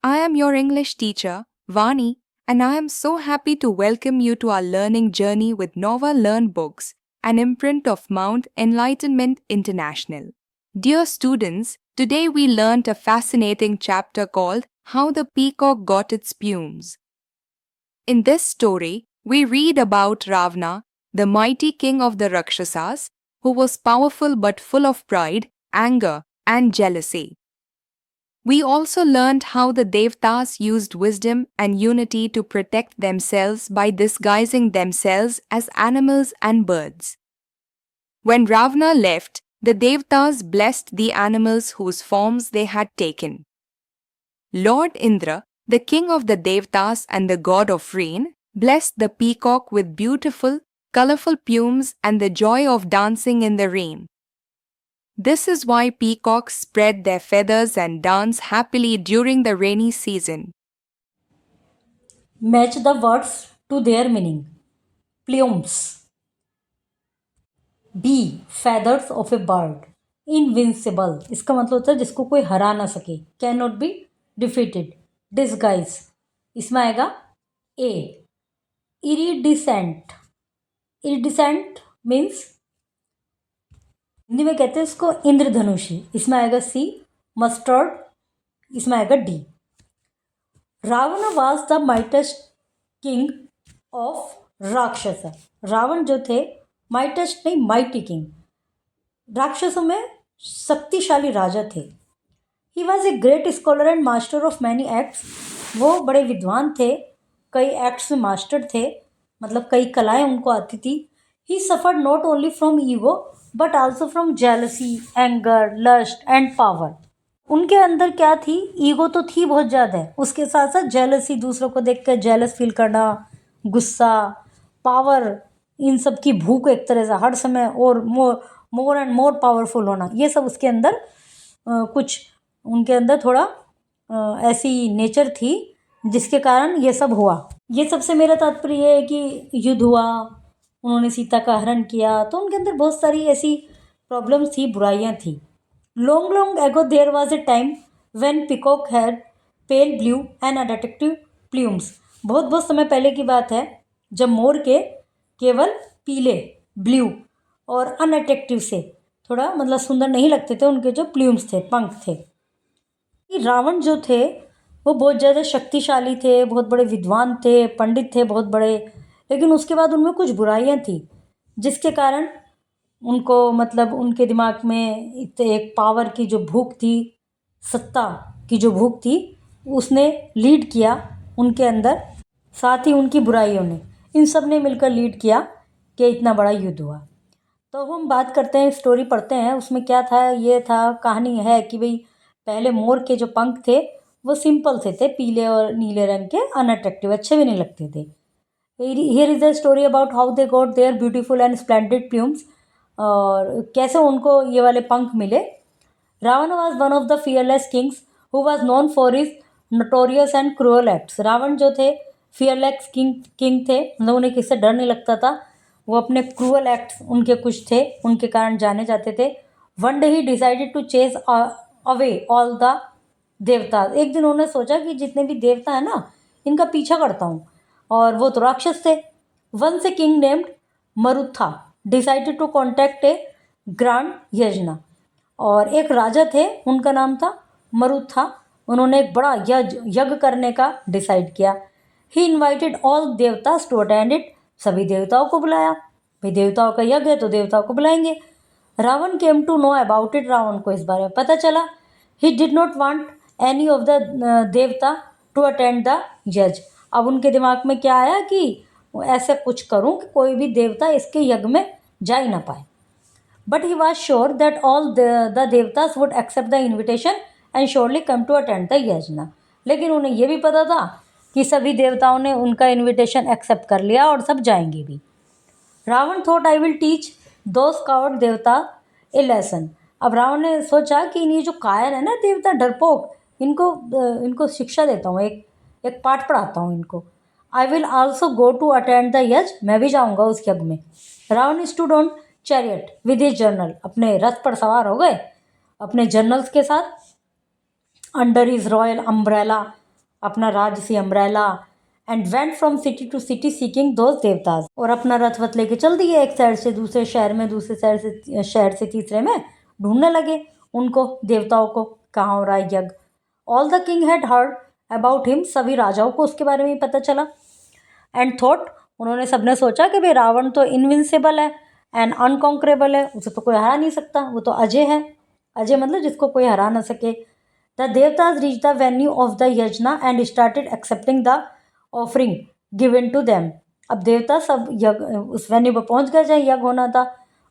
I am your English teacher, Vani, and I am so happy to welcome you to our learning journey with Nova Learn Books, an imprint of Mount Enlightenment International. Dear students, today we learnt a fascinating chapter called How the Peacock Got Its Plumes. In this story, we read about Ravana, the mighty king of the Rakshasas, who was powerful but full of pride, anger, and jealousy. We also learned how the Devtas used wisdom and unity to protect themselves by disguising themselves as animals and birds. When Ravana left, the Devtas blessed the animals whose forms they had taken. Lord Indra, the king of the Devtas and the god of rain, blessed the peacock with beautiful, colorful plumes and the joy of dancing in the rain. This is why peacocks spread their feathers and dance happily during the rainy season. Match the words to their meaning. Plumes. B. Feathers of a bird. Invincible. इसका मतलब होता है जिसको कोई हरा ना सके. Cannot be defeated. Disguise. इसमें आएगा A. Iridescent. Iridescent means Hindi में कहते हैं इसको इंद्रधनुषी. इसमें आएगा C. Mustard. इसमें आएगा D. Ravan was the mightiest king of rakshas. Ravan जो थे माइटेस्ट नहीं माइटी किंग, राक्षसों में शक्तिशाली राजा थे. He was a great scholar and master of many acts. वो बड़े विद्वान थे, कई एक्ट्स में मास्टर थे, मतलब कई कलाएं उनको आती थी. He suffered not only from ego but also from jealousy, anger, lust and power. उनके अंदर क्या थी? ईगो तो थी बहुत ज़्यादा, उसके साथ साथ जेलसी, दूसरों को देख कर जेलस फील करना, गुस्सा, पावर, इन सब की भूख एक तरह से हर समय और मोर एंड मोर पावरफुल होना, ये सब उसके अंदर कुछ उनके अंदर थोड़ा ऐसी नेचर थी जिसके कारण ये सब हुआ. ये सबसे मेरा तात्पर्य ये है कि युद्ध हुआ, उन्होंने सीता का हरण किया, तो उनके अंदर बहुत सारी ऐसी प्रॉब्लम्स थी, बुराइयाँ थी. Long, long ago, there was a time when peacock had pale blue and attractive plumes. बहुत बहुत समय पहले की बात है जब मोर के केवल पीले, ब्लू और अनअट्रैक्टिव से, थोड़ा मतलब सुंदर नहीं लगते थे उनके जो प्ल्यूम्स थे, पंख थे. रावण जो थे वो बहुत ज़्यादा शक्तिशाली थे, बहुत बड़े विद्वान थे, पंडित थे बहुत बड़े, लेकिन उसके बाद उनमें कुछ बुराइयां थी जिसके कारण उनको मतलब उनके दिमाग में एक पावर की जो भूख थी, सत्ता की जो भूख थी, उसने लीड किया उनके अंदर. साथ ही उनकी बुराइयों ने, इन सब ने मिलकर लीड किया कि इतना बड़ा युद्ध हुआ. तो हम बात करते हैं, स्टोरी पढ़ते हैं, उसमें क्या था? ये था, कहानी है कि भाई पहले मोर के जो पंख थे वो सिंपल से थे, पीले और नीले रंग के, अनअट्रैक्टिव, अच्छे भी नहीं लगते थे. Here is a story about how they got their beautiful and splendid plumes, और कैसे उनको ये वाले पंख मिले. Ravan was one of the fearless kings who was known for his notorious and cruel acts. Ravan जो थे फियरलेस किंग थे, मतलब उन्हें किससे डर नहीं लगता था. वो अपने क्रूअल एक्ट्स उनके कुछ थे, उनके कारण जाने जाते थे. One day he decided to chase away all the devta. एक दिन उन्होंने सोचा कि जितने भी देवता है ना, इनका पीछा करता हूँ, और वो तो राक्षस थे. Once king named Marutha decided to conduct a grand yajna. और एक राजा थे, उनका नाम था मरुथा. उन्होंने एक बड़ा यज्ञ करने का डिसाइड किया. He invited all devtas to attend it. सभी देवताओं को बुलाया, भाई देवताओं का यज्ञ है तो देवताओं को बुलाएंगे. Ravan came to know about it. Ravan को इस बारे में पता चला. He did not want any of the devta to attend the yagya. अब उनके दिमाग में क्या आया कि ऐसा कुछ करूं कि कोई भी देवता इसके यज्ञ में जा ही ना पाए. But he was sure that all the devtas would accept the invitation and surely come to attend the yagya. लेकिन उन्हें यह भी पता था कि सभी देवताओं ने उनका इन्विटेशन एक्सेप्ट कर लिया और सब जाएंगे भी. Ravan thought I will teach those coward devta a lesson. अब रावण ने सोचा कि ये जो कायर है ना देवता, डरपोक, इनको शिक्षा देता हूँ, एक पाठ पढ़ाता हूँ इनको. I will also go to attend the yagya. मैं भी जाऊँगा उस यज्ञ में. Ravan stood on chariot with his general. अपने रथ पर सवार हो गए अपने जनरल्स के साथ. Under his royal umbrella. अपना राजसी umbrella and went from city to city seeking those devatas, और अपना रथ वथ लेके चल दिए एक शहर से दूसरे शहर में, दूसरे शहर से तीसरे में, ढूंढने लगे उनको, देवताओं को, कहाँ हो रहा है यज्ञ। All the king had heard about him, सभी राजाओं को उसके बारे में ही पता चला। एंड थॉट, उन्होंने सबने सोचा कि भाई रावण तो इनविंसिबल है एंड अनकॉन्करेबल है, उसे तो कोई हरा नहीं सकता, वो तो अजय है। अजय मतलब जिसको कोई हरा ना सके। The devatas reach the venue of the yajna and started accepting the offering given to them. अब देवता सब यज्ञ उस वेन्यू पर पहुंच गए जहाँ यज्ञ होना था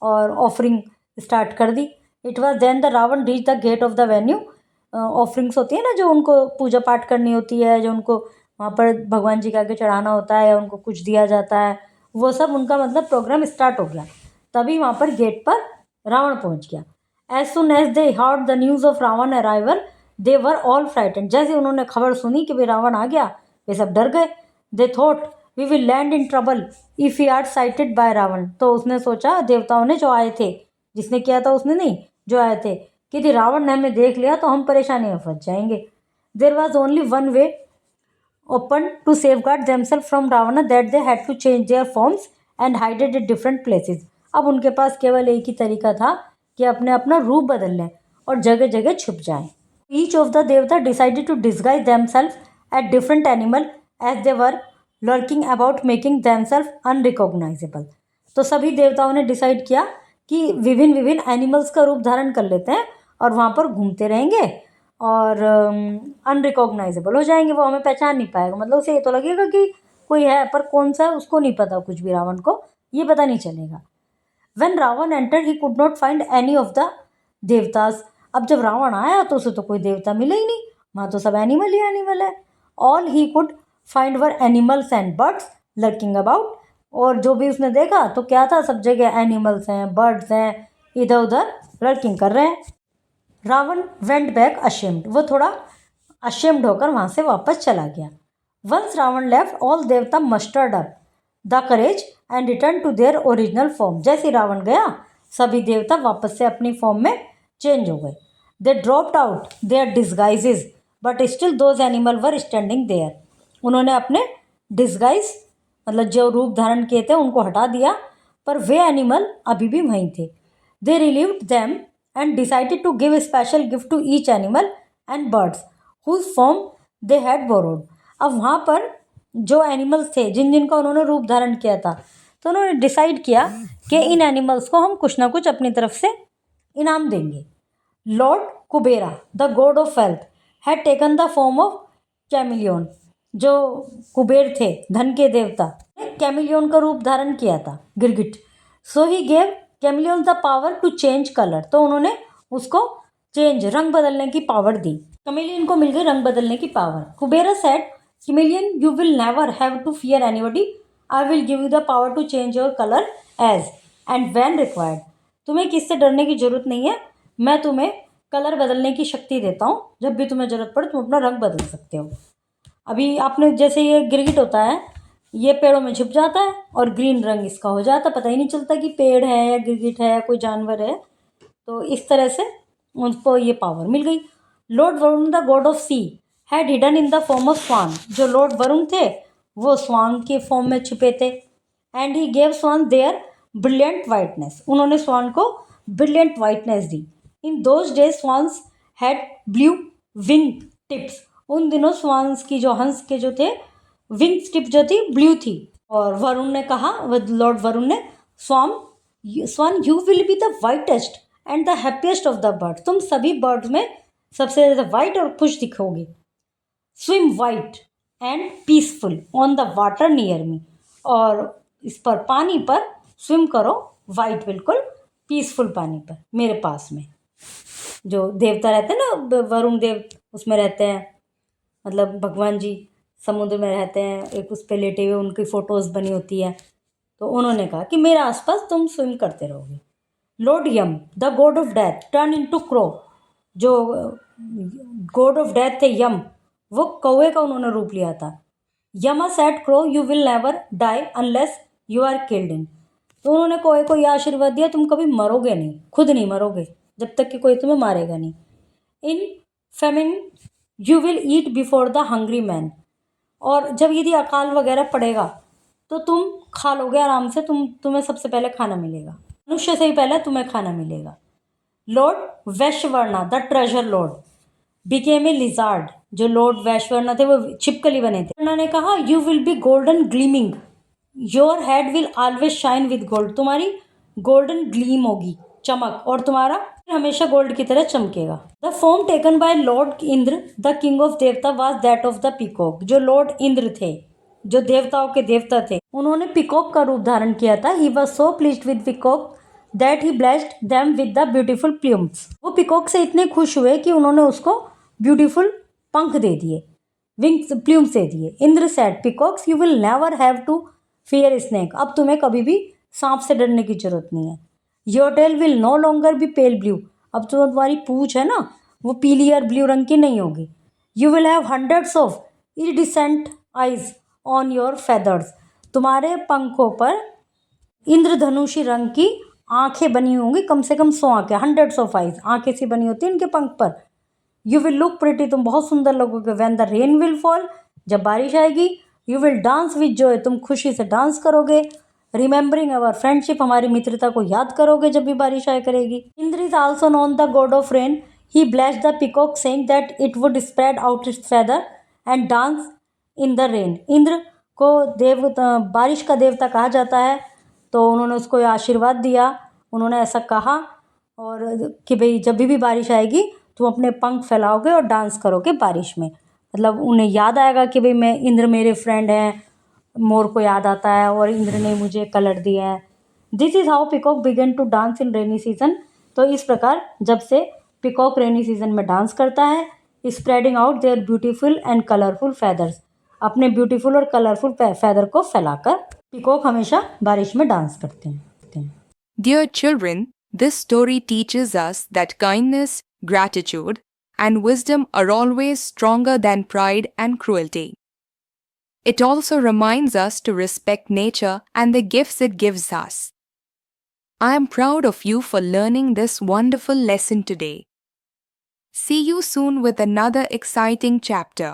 और ऑफरिंग स्टार्ट कर दी। It was then the Ravana reach the gate of the venue. Offerings होती है ना, जो उनको पूजा पाठ करनी होती है, जो उनको वहाँ पर भगवान जी के आगे चढ़ाना होता है या उनको कुछ दिया जाता है, वो सब उनका मतलब प्रोग्राम स्टार्ट हो गया। तभी वहाँ पर गेट पर रावण पहुँच गया। As soon as they heard the news of Ravan arrival they were all frightened. जैसे उन्होंने खबर सुनी कि भाई रावण आ गया, वे सब डर गए। They thought we will land in trouble if we are sighted by Ravan. तो उसने सोचा, देवताओं ने जो आए थे, जिसने किया था उसने नहीं, जो आए थे, कि यदि रावण ने हमें देख लिया तो हम परेशानी में फंस जाएंगे। There was only one way open to safeguard themselves from Ravana, that they had to change their forms and hide it at different places. अब उनके पास केवल एक ही तरीका था कि अपने अपना रूप बदल लें और जगह जगह छुप जाएं। Each of the देवता decided to disguise themselves as different animal as they were lurking about making themselves unrecognizable. तो सभी देवताओं ने डिसाइड किया कि विभिन्न विभिन्न एनिमल्स का रूप धारण कर लेते हैं और वहाँ पर घूमते रहेंगे और अनरिकॉग्नाइजेबल हो जाएंगे, वो हमें पहचान नहीं पाएगा। मतलब उसे ये तो लगेगा कि कोई है, पर कौन सा है उसको नहीं पता, कुछ भी रावण को ये पता नहीं चलेगा। When Ravana enter he could not find any of the devatas. अब जब रावण आया तो उसे तो कोई देवता मिले ही नहीं, वहाँ तो सब एनिमल ही एनिमल है। All he could find were animals and birds lurking about. और जो भी उसने देखा तो क्या था, सब जगह एनिमल्स हैं, बर्ड्स हैं, इधर उधर लर्किंग कर रहे हैं। रावण वेंट बैक अशेम्ड, वो थोड़ा अशेम्ड होकर वहाँ से वापस चला गया। Once Ravan left all devta mustered up the courage and return to their original form. जैसे रावण गया, सभी देवता वापस से अपनी फॉर्म में चेंज हो गए। They dropped out their disguises but still those animal were standing there. उन्होंने अपने डिस्गाइज मतलब जो रूप धारण किए थे उनको हटा दिया, पर वे एनिमल अभी भी वहीं थे। They relieved them and decided to give a special gift to each animal and birds whose form they had borrowed. अब वहाँ पर जो एनिमल्स थे जिन जिनका उन्होंने रूप धारण किया था, तो उन्होंने डिसाइड किया कि इन एनिमल्स को हम कुछ ना कुछ अपनी तरफ से इनाम देंगे। Lord Kubera the god of wealth had taken the form of chameleon. जो कुबेर थे, धन के देवता, ने कैमिलियन का रूप धारण किया था, गिरगिट। So he gave chameleon the power to change colour. तो उन्होंने उसको चेंज, रंग बदलने की पावर दी। कैमिलियन को मिल गई रंग बदलने की power. Kubera said, chameleon you will never have to fear anybody, I will give you the power to change your colour as and when required. तुम्हें किससे डरने की जरूरत नहीं है, मैं तुम्हें कलर बदलने की शक्ति देता हूँ, जब भी तुम्हें ज़रूरत पड़े तुम अपना रंग बदल सकते हो। अभी आपने जैसे ये गिरगिट होता है, ये पेड़ों में छुप जाता है और ग्रीन रंग इसका हो जाता है, पता ही नहीं चलता कि पेड़ है या गिरगिट है या कोई जानवर है। तो इस तरह से उनको ये पावर मिल गई। Lord Varun the god of sea had hidden in the form of swan. जो लॉर्ड वरुण थे वो स्वान के फॉर्म में छुपे थे। And he gave swan their brilliant whiteness. उन्होंने स्वान को ब्रिलियंट वाइटनेस दी। In those days swans had blue wing tips. उन दिनों स्वान्स की जो हंस के जो थे विंग्स टिप जो थी ब्लू थी। और वरुण ने कहा, लॉर्ड वरुण ने, swan you will be the whitest and the happiest of the bird. तुम सभी बर्ड्स में सबसे ज़्यादा वाइट और खुश दिखोगे। Swim white and peaceful on the water near me. और इस पर पानी पर स्विम करो, वाइट बिल्कुल पीसफुल पानी पर मेरे पास में। जो देवता रहते हैं ना, वरुण देव उसमें रहते हैं, मतलब भगवान जी समुद्र में रहते हैं, एक उस पे लेटे हुए उनकी फ़ोटोज़ बनी होती है। तो उन्होंने कहा कि मेरे आसपास तुम स्विम करते रहोगे। Lord Yam the god of death turn into crow. जो गॉड ऑफ डेथ थे यम, वो कौवे का उन्होंने रूप लिया था। Yama said crow you will never die unless you are killed in. तो उन्होंने कौवे को यह आशीर्वाद दिया, तुम कभी मरोगे नहीं, खुद नहीं मरोगे जब तक कि कोई तुम्हें मारेगा नहीं। In famine you will eat before the hungry man, और जब यदि अकाल वगैरह पड़ेगा तो तुम खा लोगे आराम से, तुम्हें सबसे पहले खाना मिलेगा, मनुष्य से ही पहले तुम्हें खाना मिलेगा। Lord Vaishravana the treasure lord became a lizard, जो लॉर्ड वैश्यवर्णा थे वो छिपकली बने थे। उन्होंने कहा you will be golden gleaming, your head will always shine with gold, तुम्हारी गोल्डन ग्लीम होगी, चमक, और तुम्हारा हमेशा गोल्ड की तरह चमकेगा। The form taken by lord Indra the king of devata was that of the peacock, जो लॉर्ड इंद्र थे, जो देवताओं के देवता थे, उन्होंने पीकॉक का रूप धारण किया था। He was so pleased with peacock that he blessed them with the beautiful plumes, वो पीकॉक से इतने खुश हुए कि उन्होंने उसको ब्यूटीफुल पंख दे दिए, विंग्स प्लूम्स दे दिए। Indra said peacocks you will never have to fear snake, अब तुम्हें कभी भी सांप से डरने की जरूरत नहीं है। Your tail will no longer be pale blue, अब तो तुम्हारी पूंछ है ना वो पीली और ब्लू रंग की नहीं होगी। You will have hundreds of iridescent eyes on your feathers, तुम्हारे पंखों पर इंद्रधनुषी रंग की आंखें बनी होंगी, कम से कम 100 आंखें, हंड्रेड्स ऑफ आइज, आंखें सी बनी होती है इनके पंख पर। यू विल लुक प्रिटी, तुम बहुत सुंदर लगोगे। When the rain will fall, जब बारिश आएगी। You will dance with Joy, तुम खुशी से डांस करोगे। रिमेंबरिंग अवर फ्रेंडशिप, हमारी मित्रता को याद करोगे जब भी बारिश आया करेगी। Indra is also known the god of rain, he blessed the peacock saying that it would spread out it's feather and dance in the rain. Indra को बारिश का देवता कहा जाता है, तो उन्होंने उसको आशीर्वाद दिया, उन्होंने ऐसा कहा और कि भाई जब भी बारिश आएगी तुम अपने पंख फैलाओगे और डांस करोगे बारिश में, मतलब उन्हें याद आएगा कि भाई मैं इंद्र मेरे फ्रेंड हैं, मोर को याद आता है और इंद्र ने मुझे कलर दिया है। This is how peacock began to dance in rainy season, तो इस प्रकार जब से पिकॉक रेनी सीजन में डांस करता है, spreading out their beautiful and colourful feathers, अपने ब्यूटीफुल और कलरफुल फैदर को फैलाकर पिकॉक हमेशा बारिश में डांस करते हैं। Dear children, this story teaches us that kindness, gratitude, and wisdom are always stronger than pride and cruelty. It also reminds us to respect nature and the gifts it gives us. I am proud of you for learning this wonderful lesson today. See you soon with another exciting chapter.